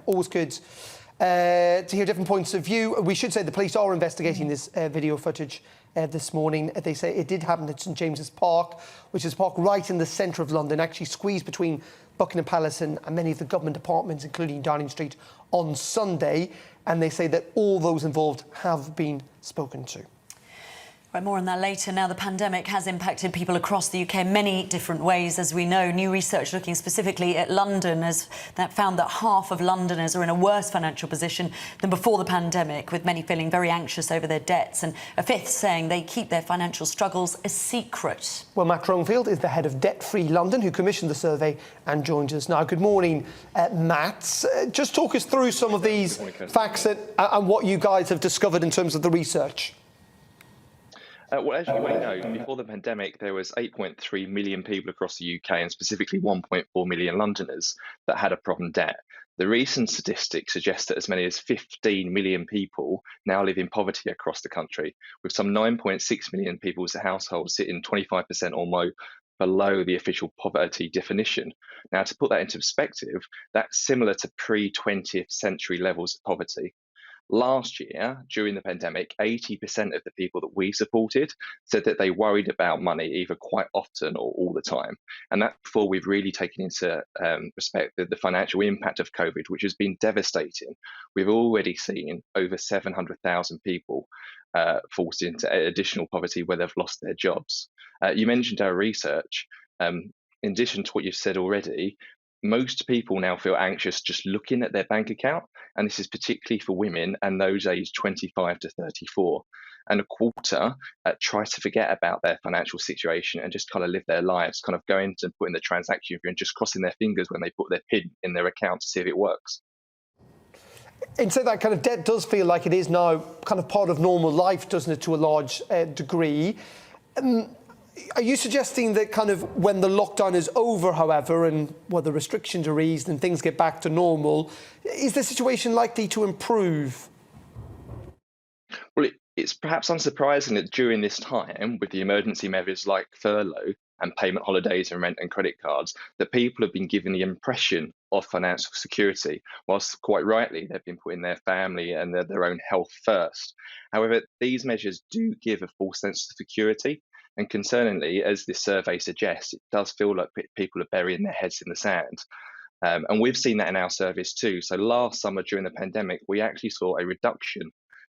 Always good to hear different points of view. We should say the police are investigating this video footage this morning. They say it did happen at St James's Park, which is a park right in the centre of London, actually squeezed between Buckingham Palace and many of the government departments, including Downing Street, on Sunday. And they say that all those involved have been spoken to. Right, more on that later. Now, the pandemic has impacted people across the UK in many different ways, as we know. New research looking specifically at London has found that half of Londoners are in a worse financial position than before the pandemic, with many feeling very anxious over their debts, and a fifth saying they keep their financial struggles a secret. Well, Matt Dronfield is the head of Debt Free London, who commissioned the survey and joins us now. Good morning, Matt. Just talk us through some of these facts and what you guys have discovered in terms of the research. Well, as you may know, before the pandemic, there was 8.3 million people across the UK, and specifically 1.4 million Londoners that had a problem debt. The recent statistics suggest that as many as 15 million people now live in poverty across the country, with some 9.6 million people's households sitting 25% or more below the official poverty definition. Now, to put that into perspective, that's similar to pre-20th century levels of poverty. Last year, during the pandemic, 80% of the people that we supported said that they worried about money either quite often or all the time. And that's before we've really taken into respect the financial impact of COVID, which has been devastating. We've already seen over 700,000 people forced into additional poverty where they've lost their jobs. You mentioned our research. In addition to what you've said already, most people now feel anxious just looking at their bank account, and this is particularly for women and those aged 25 to 34. And a quarter try to forget about their financial situation and just kind of live their lives, kind of going to put in the transaction and just crossing their fingers when they put their PIN in their account to see if it works. And so that kind of debt does feel like it is now kind of part of normal life, doesn't it, to a large degree? Are you suggesting that kind of when the lockdown is over, however, and the restrictions are eased and things get back to normal, is the situation likely to improve? Well, it's perhaps unsurprising that during this time, with the emergency measures like furlough and payment holidays and rent and credit cards, that people have been given the impression of financial security, whilst quite rightly they've been putting their family and their own health first. However, these measures do give a false sense of security. And concerningly, as this survey suggests, it does feel like people are burying their heads in the sand. And we've seen that in our service too. So last summer during the pandemic, we actually saw a reduction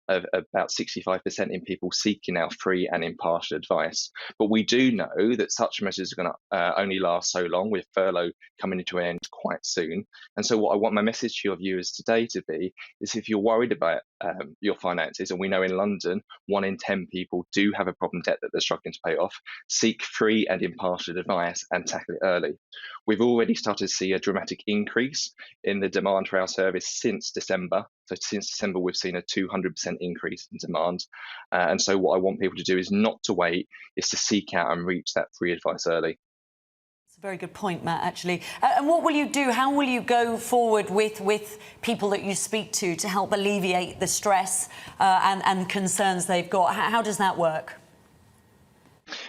of about 65% in people seeking out free and impartial advice. But we do know that such measures are going to only last so long, with furlough coming to an end quite soon. And so what I want my message to your viewers today to be is, if you're worried about your finances, and we know in London 1 in 10 people do have a problem debt that they're struggling to pay off, seek free and impartial advice and tackle it early. We've already started to see a dramatic increase in the demand for our service since December. So since December, we've seen a 200% increase in demand. And so what I want people to do is not to wait, is to seek out and reach that free advice early. It's a very good point, Matt, actually. And what will you do? How will you go forward with people that you speak to help alleviate the stress and concerns they've got? How does that work?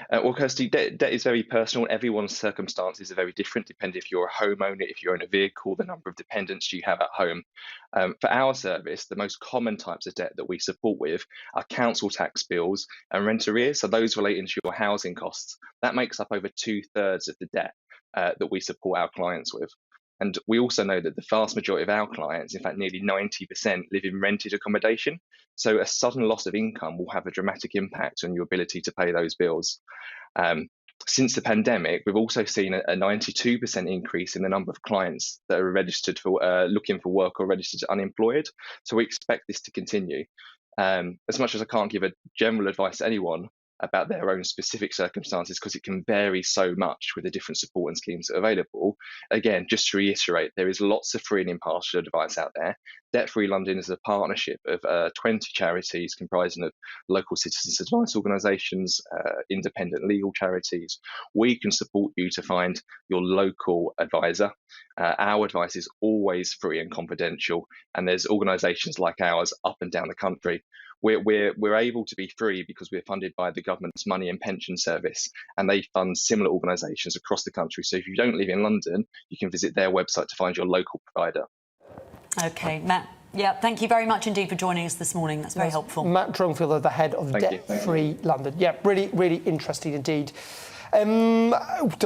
Well, Kirsty, debt is very personal. Everyone's circumstances are very different, depending if you're a homeowner, if you own a vehicle, the number of dependents you have at home. For our service, the most common types of debt that we support with are council tax bills and rent arrears, so those relating to your housing costs. That makes up over 2/3 of the debt that we support our clients with. And we also know that the vast majority of our clients, in fact, nearly 90%, live in rented accommodation. So a sudden loss of income will have a dramatic impact on your ability to pay those bills. Since the pandemic, we've also seen a 92% increase in the number of clients that are registered for looking for work or registered unemployed. So we expect this to continue. As much as I can't give a general advice to anyone about their own specific circumstances, because it can vary so much with the different support and schemes that are available. Again, just to reiterate, there is lots of free and impartial advice out there. Debt Free London is a partnership of 20 charities comprising of local citizens advice organisations, independent legal charities. We can support you to find your local advisor. Our advice is always free and confidential, and there's organisations like ours up and down the country. We're able to be free because we're funded by the government's Money and Pension Service, and they fund similar organisations across the country. So if you don't live in London, you can visit their website to find your local provider. OK, Matt. Yeah, thank you very much indeed for joining us this morning. That's very helpful. Matt Dronfield, the head of Debt Free London. Yeah, really, really interesting indeed. Delighted